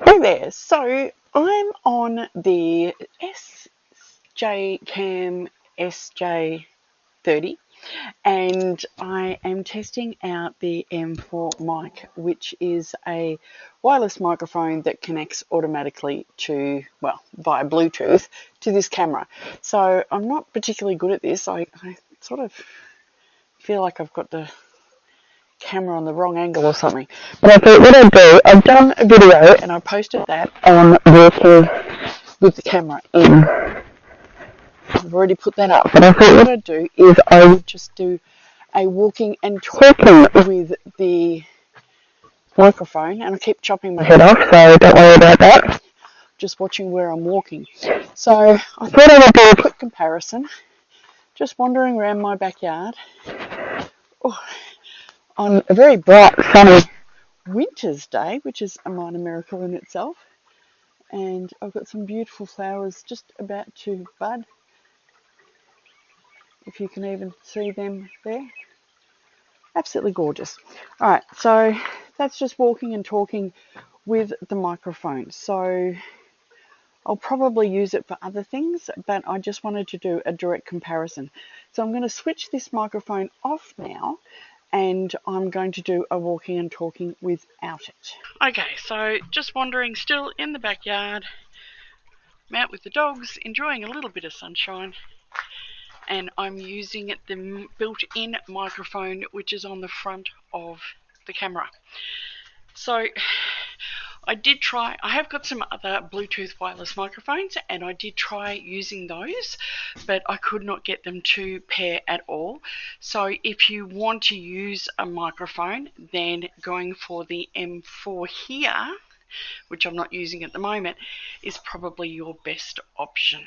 Hey there, so I'm on the SJCam SJ30 and I am testing out the M4 mic, which is a wireless microphone that connects automatically to, well, via Bluetooth to this camera. So I'm not particularly good at this. I sort of feel like I've got the camera on the wrong angle or something. But I thought what I'd do, I've done a video and I posted that on working with the camera in. I've already put that up. But I thought what I'd do is I would just do a walking and talking with the microphone, and I keep chopping my head off, so don't worry about that. Just watching where I'm walking. So I thought I would do a quick comparison. Just wandering around my backyard. Oh, on a very bright, sunny winter's day, which is a minor miracle in itself. And I've got some beautiful flowers just about to bud, if you can even see them there. Absolutely gorgeous. Alright, so that's just walking and talking with the microphone. So I'll probably use it for other things, but I just wanted to do a direct comparison. So I'm going to switch this microphone off now, and I'm going to do a walking and talking without it. Okay, so just wandering still in the backyard. I'm out with the dogs, enjoying a little bit of sunshine, and I'm using the built-in microphone which is on the front of the camera. So I have got some other Bluetooth wireless microphones, and I did try using those, but I could not get them to pair at all. So if you want to use a microphone, then going for the M4 here, which I'm not using at the moment, is probably your best option.